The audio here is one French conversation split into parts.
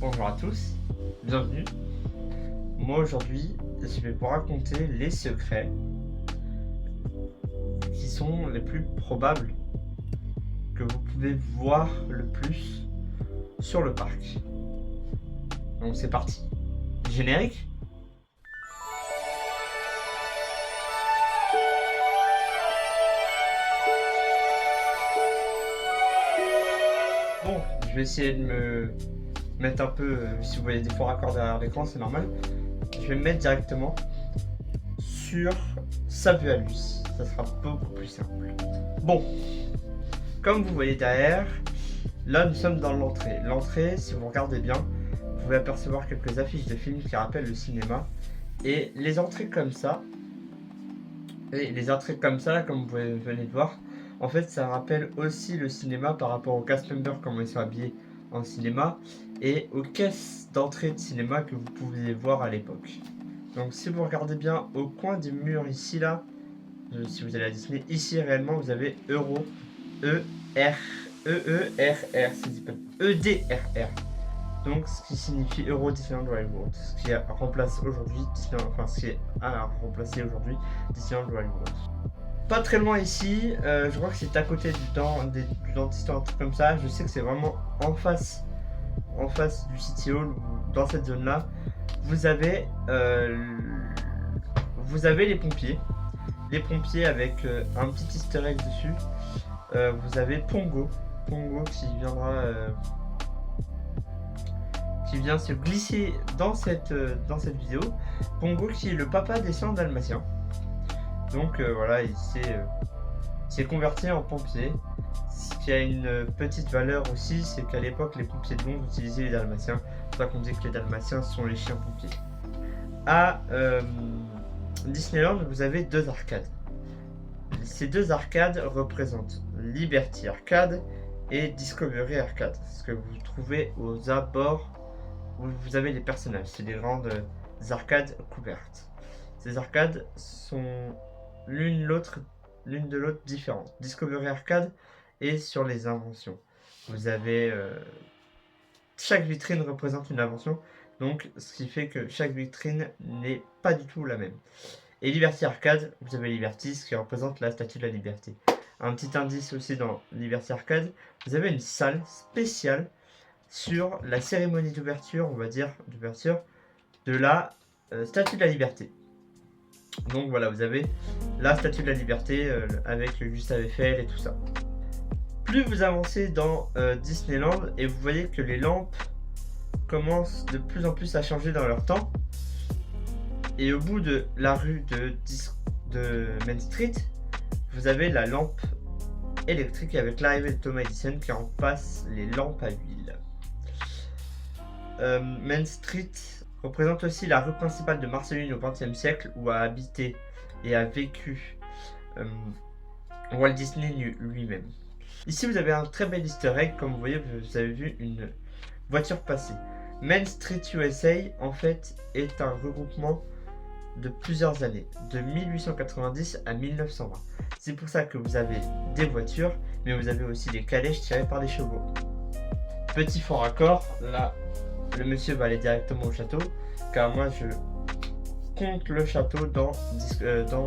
Bonjour à tous, bienvenue. Moi aujourd'hui, je vais vous raconter les secrets qui sont les plus probables que vous pouvez voir le plus sur le parc. Donc c'est parti. Générique. Bon, je vais essayer de me mettre un peu, si vous voyez des faux raccords derrière l'écran, c'est normal. Je vais me mettre directement sur sa vue à lui. Ça sera beaucoup plus simple. Bon, comme vous voyez derrière, là nous sommes dans l'entrée. L'entrée, si vous regardez bien, vous pouvez apercevoir quelques affiches de films qui rappellent le cinéma. Et les entrées comme ça, comme vous venez de voir, en fait ça rappelle aussi le cinéma par rapport aux cast members, comment ils sont habillés en cinéma, et aux caisses d'entrée de cinéma que vous pouviez voir à l'époque. Donc si vous regardez bien au coin du mur ici là, si vous allez à Disney, ici réellement vous avez Euro, E-R-R, E-D-R-R. Donc ce qui signifie Euro Disneyland Railroad, ce qui remplace aujourd'hui Disneyland, enfin ce qui a remplacé aujourd'hui Disneyland Railroad. Pas très loin ici, je crois que c'est à côté du dentiste ou un truc comme ça. Je sais que c'est vraiment en face du City Hall, ou dans cette zone là. Vous avez les pompiers avec un petit easter egg dessus. Vous avez Pongo qui vient se glisser dans cette vidéo. Pongo qui est le papa des 100 dalmatiens. Donc voilà, il s'est converti en pompier. Ce qui a une petite valeur aussi, c'est qu'à l'époque, les pompiers de Londres utilisaient les dalmatiens. C'est pour ça qu'on dit que les dalmatiens sont les chiens pompiers. À Disneyland, vous avez deux arcades. Ces deux arcades représentent Liberty Arcade et Discovery Arcade. Ce que vous trouvez aux abords où vous avez les personnages. C'est des grandes arcades couvertes. Ces arcades sont l'une de l'autre différentes. Discovery Arcade est sur les inventions. Vous avez chaque vitrine représente une invention, donc ce qui fait que chaque vitrine n'est pas du tout la même. Et Liberty Arcade, vous avez Liberty, ce qui représente la Statue de la Liberté. Un petit indice aussi dans Liberty Arcade, vous avez une salle spéciale sur la cérémonie d'ouverture, on va dire, de la Statue de la Liberté. Donc voilà, vous avez la Statue de la Liberté avec Gustave Eiffel et tout ça. Plus vous avancez dans Disneyland et vous voyez que les lampes commencent de plus en plus à changer dans leur temps. Et au bout de la rue de Main Street, vous avez la lampe électrique avec l'arrivée de Thomas Edison qui remplace les lampes à huile. Main Street représente aussi la rue principale de Marceline au XXe siècle où a habité et a vécu Walt Disney lui-même. Ici vous avez un très bel easter egg, comme vous voyez, vous avez vu une voiture passer. Main Street USA en fait est un regroupement de plusieurs années, de 1890 à 1920. C'est pour ça que vous avez des voitures, mais vous avez aussi des calèches tirées par des chevaux. Petit fort raccord, là, le monsieur va aller directement au château, car moi je compte le château dans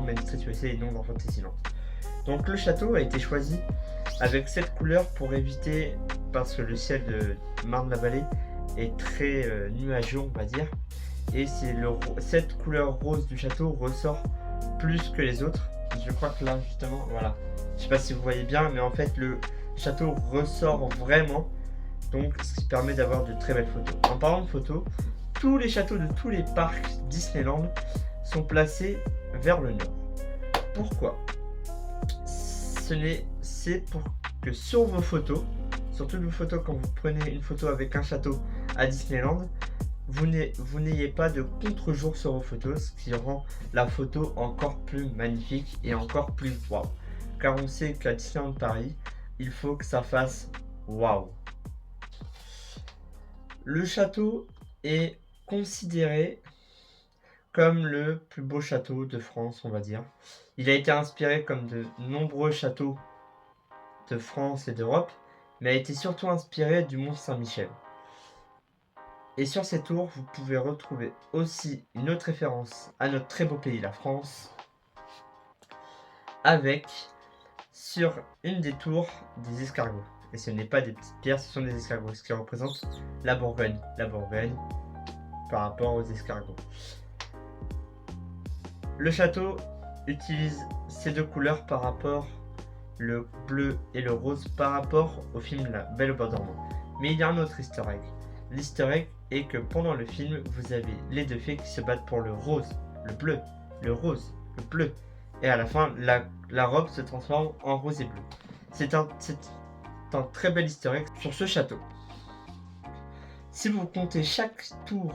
Main Street USA et non dans Fantasyland. Donc le château a été choisi avec cette couleur pour éviter, parce que le ciel de Marne-la-Vallée est très nuageux, on va dire, et cette couleur rose du château ressort plus que les autres. Je crois que là justement, voilà, je sais pas si vous voyez bien, mais en fait le château ressort vraiment, donc ce qui permet d'avoir de très belles photos. En parlant de photos, tous les châteaux de tous les parcs Disneyland sont placés vers le nord. Pourquoi ? C'est pour que sur vos photos, sur toutes vos photos, quand vous prenez une photo avec un château à Disneyland, vous n'ayez pas de contre-jour sur vos photos, ce qui rend la photo encore plus magnifique et encore plus waouh. Car on sait qu'à Disneyland Paris, il faut que ça fasse waouh. Le château est considéré comme le plus beau château de France, on va dire. Il a été inspiré comme de nombreux châteaux de France et d'Europe, mais a été surtout inspiré du Mont Saint-Michel. Et sur ces tours, vous pouvez retrouver aussi une autre référence à notre très beau pays, la France, avec sur une des tours des escargots. Et ce n'est pas des petites pierres, ce sont des escargots, ce qui représente la Bourgogne. La Bourgogne par rapport aux escargots. Le château utilise ces deux couleurs par rapport, le bleu et le rose, par rapport au film La Belle au bois dormant. Mais il y a un autre easter egg. L'easter egg est que pendant le film, vous avez les deux fées qui se battent pour le rose, le bleu, le rose, le bleu. Et à la fin, la robe se transforme en rose et bleu. C'est un très bel easter egg sur ce château. Si vous comptez chaque tour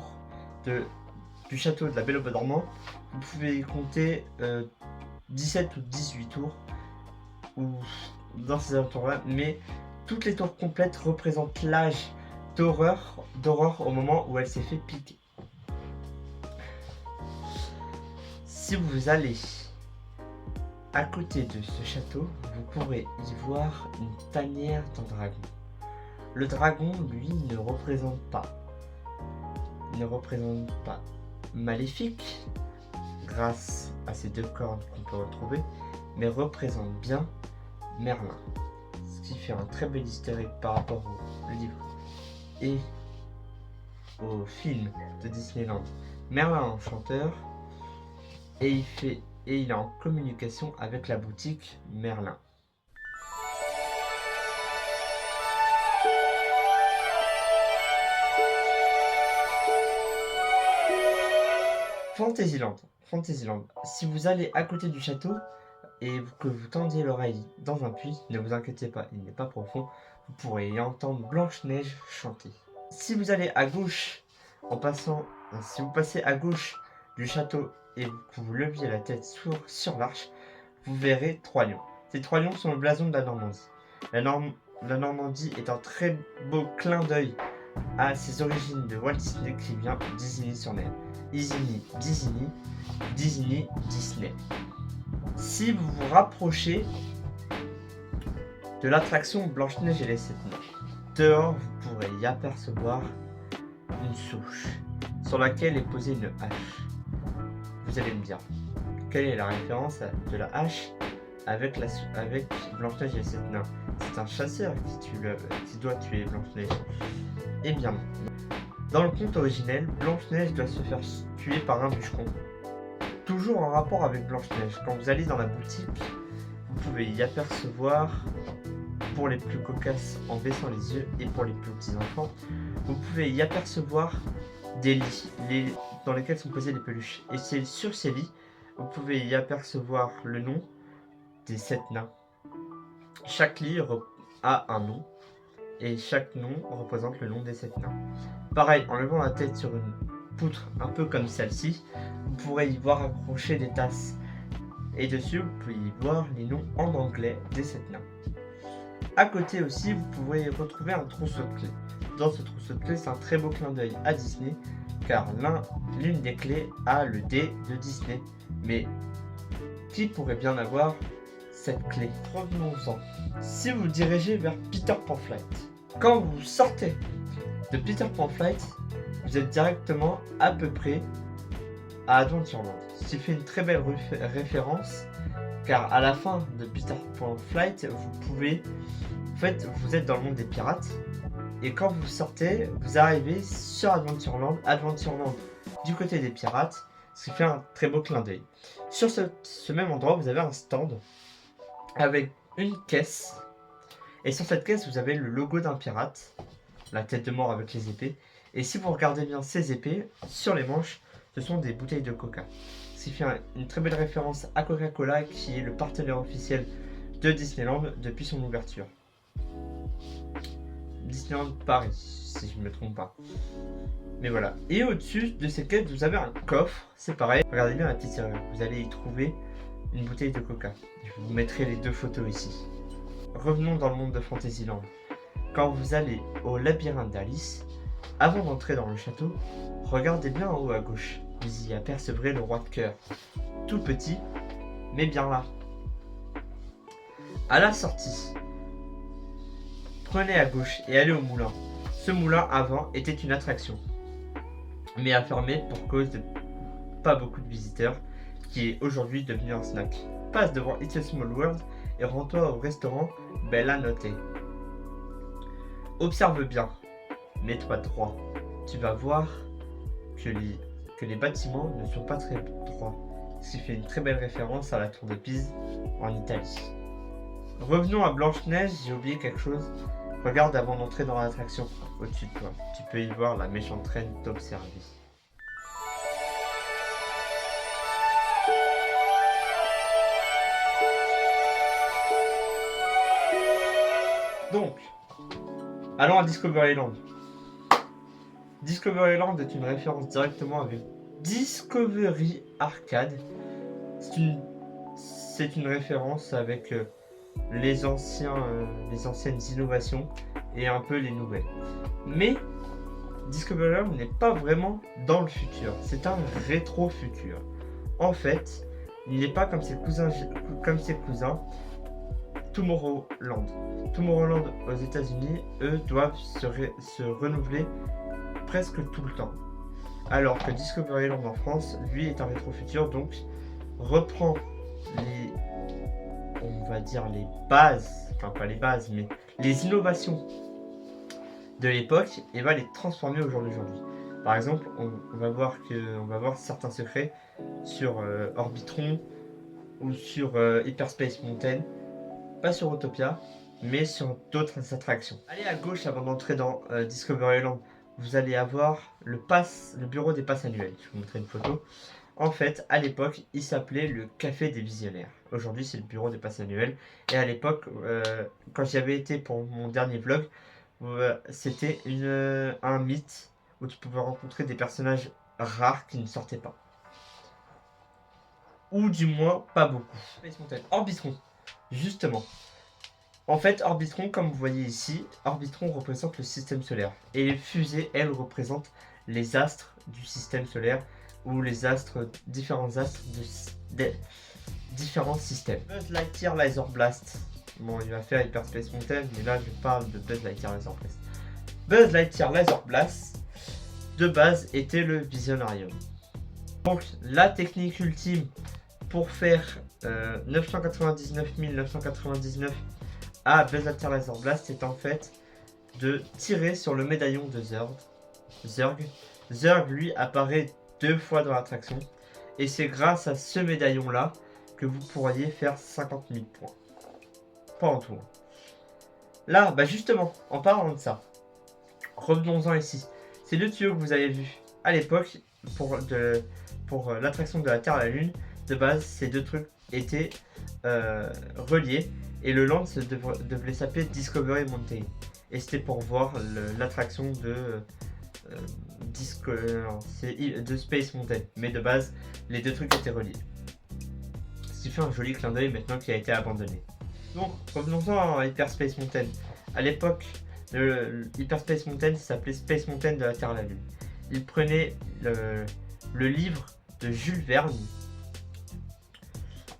du château de la Belle au bois dormant, vous pouvez compter 17 ou 18 tours ou dans ces alentours-là, mais toutes les tours complètes représentent l'âge d'Aurore au moment où elle s'est fait piquer. Si vous allez à côté de ce château, vous pourrez y voir une tanière d'un dragon. Le dragon, lui, ne représente pas maléfique, grâce à ces deux cornes qu'on peut retrouver, mais représente bien Merlin. Ce qui fait un très bel easter egg par rapport au livre et au film de Disneyland Merlin l'Enchanteur, et il est en communication avec la boutique Merlin. Fantasyland. Si vous allez à côté du château et que vous tendiez l'oreille dans un puits, ne vous inquiétez pas, il n'est pas profond, vous pourrez y entendre Blanche-Neige chanter. Si vous allez à gauche, si vous passez à gauche du château et que vous leviez la tête sur l'arche, vous verrez 3 lions. Ces 3 lions sont le blason de la Normandie. La Normandie est un très beau clin d'œil à ses origines de Walt Disney qui vient d'Isigny-sur-Mer. Isigny, Disney. Si vous vous rapprochez de l'attraction Blanche-Neige et les 7 nains, dehors vous pourrez y apercevoir une souche sur laquelle est posée une hache. Vous allez me dire, quelle est la référence de la hache avec Blanche-Neige et les 7 nains? C'est un chasseur qui doit tuer Blanche-Neige. Eh bien, dans le conte originel, Blanche-Neige doit se faire tuer par un bûcheron. Toujours en rapport avec Blanche-Neige, quand vous allez dans la boutique, vous pouvez y apercevoir, pour les plus cocasses en baissant les yeux et pour les plus petits enfants, vous pouvez y apercevoir des lits dans lesquels sont posées les peluches. Et c'est sur ces lits, vous pouvez y apercevoir le nom des 7 nains. Chaque lit a un nom. Et chaque nom représente le nom des 7 nains. Pareil, en levant la tête sur une poutre un peu comme celle-ci, vous pourrez y voir accrocher des tasses. Et dessus, vous pouvez y voir les noms en anglais des 7 nains. À côté aussi, vous pourrez retrouver un trousseau de clés. Dans ce trousseau de clés, c'est un très beau clin d'œil à Disney, car l'une des clés a le D de Disney. Mais qui pourrait bien avoir cette clé? Revenons-en. Si vous dirigez vers Peter Pan Flight, quand vous sortez de Peter Pan Flight, vous êtes directement à peu près à Adventureland. Ce qui fait une très belle référence, car à la fin de Peter Pan Flight, vous êtes dans le monde des pirates, et quand vous sortez, vous arrivez sur Adventureland du côté des pirates, ce qui fait un très beau clin d'œil. Sur ce même endroit, vous avez un stand avec une caisse, et sur cette caisse vous avez le logo d'un pirate, la tête de mort avec les épées, et si vous regardez bien ces épées, sur les manches ce sont des bouteilles de coca, ce qui fait une très belle référence à Coca-Cola, qui est le partenaire officiel de Disneyland depuis son ouverture. Disneyland Paris, si je ne me trompe pas. Mais voilà, et au-dessus de ces caisses vous avez un coffre, c'est pareil, regardez bien la petite serrure, vous allez y trouver une bouteille de coca. Je vous mettrai les 2 photos ici. Revenons dans le monde de Fantasyland. Quand vous allez au labyrinthe d'Alice, avant d'entrer dans le château, regardez bien en haut à gauche. Vous y apercevrez le roi de cœur. Tout petit, mais bien là. À la sortie, prenez à gauche et allez au moulin. Ce moulin avant était une attraction. mais a fermé pour cause de pas beaucoup de visiteurs, qui est aujourd'hui devenu un snack. Passe devant It's a Small World et rends-toi au restaurant Bella Notte. Observe bien, mets-toi droit. Tu vas voir que les bâtiments ne sont pas très droits, ce qui fait une très belle référence à la tour de Pise en Italie. Revenons à Blanche-Neige, j'ai oublié quelque chose. Regarde avant d'entrer dans l'attraction, au-dessus de toi. Tu peux y voir la méchante reine t'observer. Donc, allons à Discoveryland. Discoveryland est une référence directement avec Discovery Arcade. C'est une référence avec les anciennes innovations et un peu les nouvelles. Mais Discoveryland n'est pas vraiment dans le futur, c'est un rétro-futur. En fait, il n'est pas comme ses cousins Tomorrowland. Tomorrowland aux États-Unis, eux, doivent se renouveler presque tout le temps. Alors que Discoveryland en France, lui, est un rétro-futur, donc reprend on va dire les bases, enfin pas les bases, mais les innovations de l'époque et va les transformer au jour d'aujourd'hui. Par exemple, on va voir certains secrets sur Orbitron ou sur Hyperspace Mountain, pas sur Autopia, mais sur d'autres attractions. Allez à gauche avant d'entrer dans Discoveryland, vous allez avoir le bureau des passes annuels. Je vous montrer une photo. En fait, à l'époque, il s'appelait le Café des Visionnaires. Aujourd'hui, c'est le bureau des passes annuels. Et à l'époque, quand j'y avais été pour mon dernier vlog, c'était un mythe où tu pouvais rencontrer des personnages rares qui ne sortaient pas. Ou du moins, pas beaucoup. Orbitron, justement. En fait, Orbitron, comme vous voyez ici, Orbitron représente le système solaire. Et les fusées, elles, représentent les astres du système solaire ou les différents astres de différents systèmes. Buzz Lightyear Laser Blast. Bon, il va faire Hyperspace Mountain, mais là, je parle de Buzz Lightyear Laser Blast. Buzz Lightyear Laser Blast, de base, était le Visionarium. Donc, la technique ultime pour faire 999 999 à Buzz Lightyear Laser Blast, c'est en fait de tirer sur le médaillon de Zurg. Zurg, lui, apparaît 2 fois dans l'attraction. Et c'est grâce à ce médaillon-là que vous pourriez faire 50 000 points. Pas en tout. Là, bah justement, en parlant de ça, revenons-en ici. Ces 2 tuyaux que vous avez vus à l'époque pour l'attraction de la Terre à la Lune, de base, ces 2 trucs étaient reliés. Et le land devait s'appeler Discovery Mountain. Et c'était pour voir l'attraction de Space Mountain. Mais de base, les 2 trucs étaient reliés. Ce qui fait un joli clin d'œil maintenant qu'il a été abandonné. Donc, revenons-en à Hyperspace Mountain. À l'époque, Hyperspace Mountain s'appelait Space Mountain de la Terre à la Lune. Il prenait le livre de Jules Verne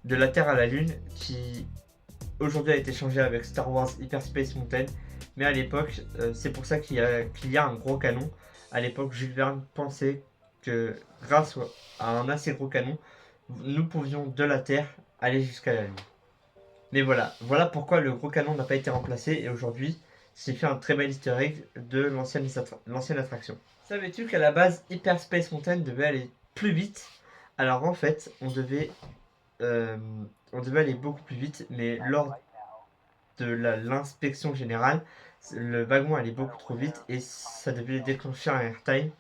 de la Terre à la Lune qui aujourd'hui a été changé avec Star Wars Hyperspace Mountain. Mais à l'époque, c'est pour ça qu'il y a un gros canon. À l'époque, Jules Verne pensait que grâce à un assez gros canon, nous pouvions de la Terre aller jusqu'à la Lune. Mais voilà pourquoi le gros canon n'a pas été remplacé et aujourd'hui, c'est fait un très bel easter egg de l'ancienne attraction. Savais-tu qu'à la base, Hyperspace Mountain devait aller plus vite? Alors en fait, on devait aller beaucoup plus vite, mais lors de l'inspection générale, le wagon allait beaucoup trop vite et ça devait déclencher un airtime.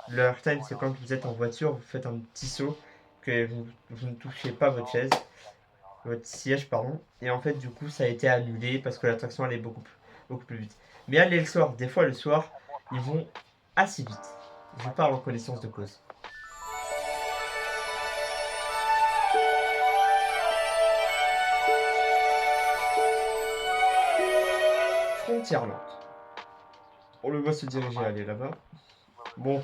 Le airtime, c'est quand vous êtes en voiture, vous faites un petit saut, que vous ne touchez pas votre siège, pardon. Et en fait, du coup, ça a été annulé parce que l'attraction allait beaucoup plus vite. Mais allez le soir, des fois le soir, ils vont assez vite. Je parle en connaissance de cause. Frontierland. On le voit se diriger, aller là-bas. Bon,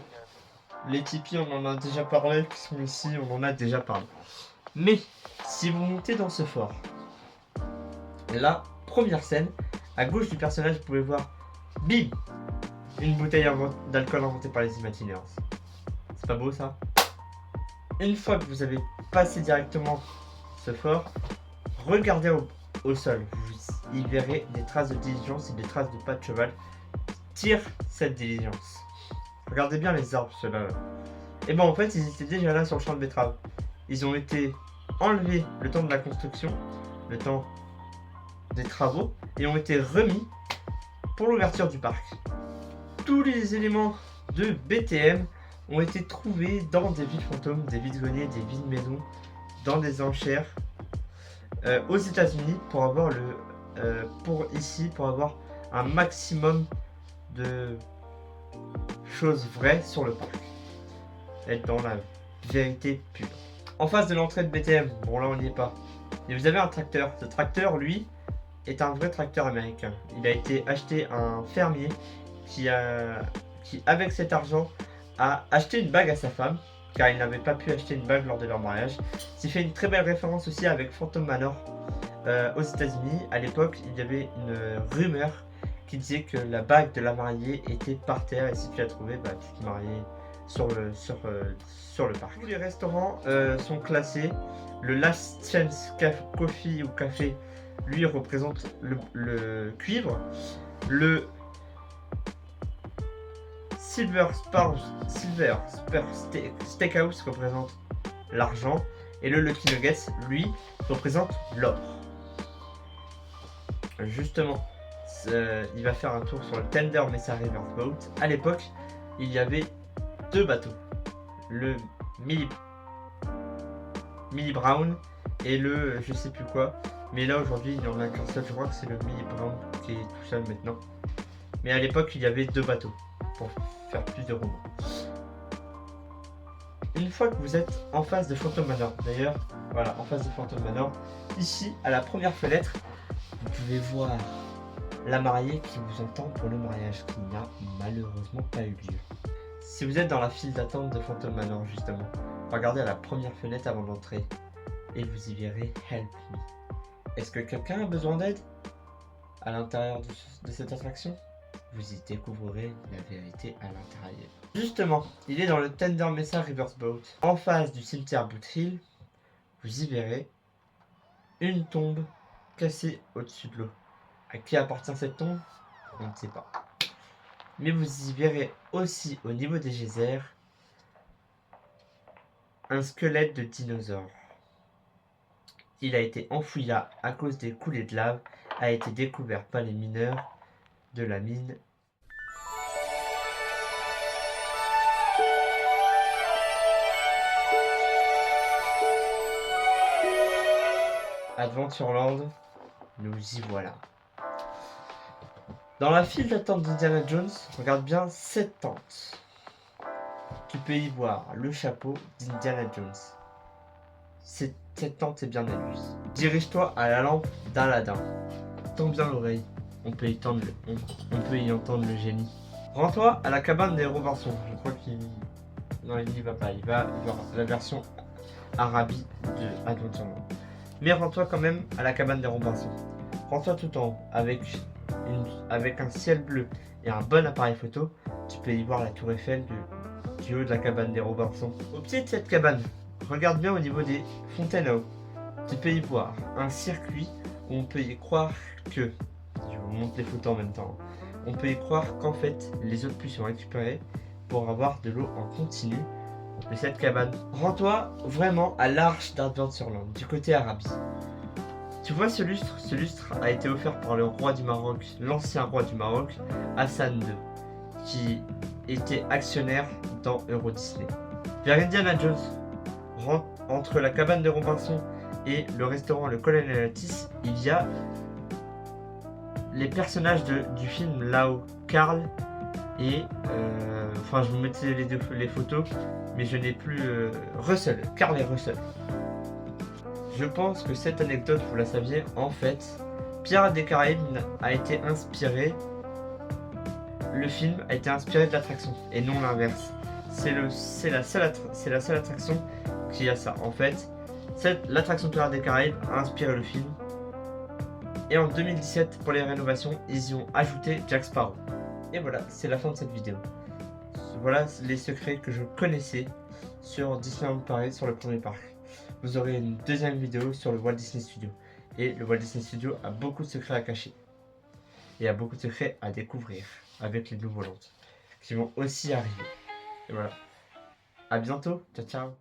les Tipeee, on en a déjà parlé, ici, on en a déjà parlé. Mais, si vous montez dans ce fort, la première scène, à gauche du personnage, vous pouvez voir, bim, une bouteille d'alcool inventée par les Imagineers. C'est pas beau ça? Une fois que vous avez passé directement ce fort, regardez au sol. Vous y verrez des traces de diligence et des traces de pas de cheval. Tire cette diligence. Regardez bien les arbres, ceux-là. Et bon, en fait, ils étaient déjà là sur le champ de betterave. Ils ont été enlevés le temps de la construction, le temps des travaux, et ont été remis pour l'ouverture du parc. Tous les éléments de BTM ont été trouvés dans des vides fantômes, des vides greniers, des vides maisons, dans des enchères aux États-Unis pour avoir pour avoir un maximum de choses vraies sur le parc. Être dans la vérité pure. En face de l'entrée de BTM, bon là on n'y est pas. Et vous avez un tracteur. Ce tracteur, lui, est un vrai tracteur américain. Il a été acheté à un fermier qui, avec cet argent, a acheté une bague à sa femme, car il n'avait pas pu acheter une bague lors de leur mariage. C'est fait une très belle référence aussi avec Phantom Manor aux États-Unis. À l'époque, il y avait une rumeur qui disait que la bague de la mariée était par terre, et si tu la trouvais, bah, tu te mariais sur le parc. Tous les restaurants sont classés. Le Last Chance Coffee ou café, lui, représente le cuivre. Le Silver Spur Steakhouse représente l'argent. Et le Lucky Nuggets, lui, représente l'or. Justement, il va faire un tour sur le Tender Mesa Riverboat. À l'époque, il y avait deux bateaux. Le Millie Brown et le je sais plus quoi. Mais là aujourd'hui il n'y en a qu'un seul, je crois que c'est le Millie Brown qui est tout seul maintenant. Mais à l'époque il y avait deux bateaux pour faire plus de romans. Une fois que vous êtes en face de Phantom Manor, d'ailleurs, voilà, en face de Phantom Manor, ici à la première fenêtre, vous pouvez voir la mariée qui vous entend pour le mariage qui n'a malheureusement pas eu lieu. Si vous êtes dans la file d'attente de Phantom Manor justement, regardez à la première fenêtre avant d'entrer et vous y verrez Help Me. Est-ce que quelqu'un a besoin d'aide à l'intérieur de cette attraction? Vous y découvrirez la vérité à l'intérieur. Justement, il est dans le Tender Mesa Riverboat. En face du cimetière Boot Hill, vous y verrez une tombe cassée au-dessus de l'eau. À qui appartient cette tombe? On ne sait pas. Mais vous y verrez aussi au niveau des geysers un squelette de dinosaure. Il a été enfoui là à cause des coulées de lave, a été découvert par les mineurs de la mine. Adventureland, nous y voilà. Dans la file d'attente d'Indiana Jones, regarde bien cette tente. Tu peux y voir le chapeau d'Indiana Jones. Cette tente est bien à lui. Dirige-toi à la lampe d'Aladin. Tends bien l'oreille. On peut y entendre le génie. Rends-toi à la cabane des Robinson. Je crois qu'il... Non, il n'y va pas. Il va voir la version Arabie de Adventureland. Mais rends-toi quand même à la cabane des Robinson. Rends-toi tout en haut avec un ciel bleu et un bon appareil photo. Tu peux y voir la tour Eiffel du haut de la cabane des Robinson. Au pied de cette cabane, regarde bien au niveau des fontaines à eau. Tu peux y voir un circuit où on peut y croire que... Je vous montre les photos en même temps. On peut y croire qu'en fait, les eaux de pluie sont récupérées pour avoir de l'eau en continu de cette cabane. Rends-toi vraiment à l'arche d'Adventureland, du côté Arabie. Tu vois ce lustre? Ce lustre a été offert par le roi du Maroc, l'ancien roi du Maroc, Hassan II, qui était actionnaire dans Euro Disney. Vers Indiana Jones, entre la cabane de Robinson et le restaurant Le Colonel Atis, il y a les personnages du film Lao, Carl et... je vous mettais les photos, mais je n'ai plus... Russell, Carl et Russell. Je pense que cette anecdote, vous la saviez, en fait, Pirates des Caraïbes a été inspiré... Le film a été inspiré de l'attraction, et non l'inverse. C'est la seule attraction qui a ça. En fait, l'attraction Pirates des Caraïbes a inspiré le film. Et en 2017, pour les rénovations, ils y ont ajouté Jack Sparrow. Et voilà, c'est la fin de cette vidéo. voilà les secrets que je connaissais sur Disneyland Paris, sur le premier parc. Vous aurez une deuxième vidéo sur le Walt Disney Studio. Et le Walt Disney Studio a beaucoup de secrets à cacher. Et a beaucoup de secrets à découvrir avec les nouveaux landes qui vont aussi arriver. Et voilà. À bientôt. Ciao, ciao.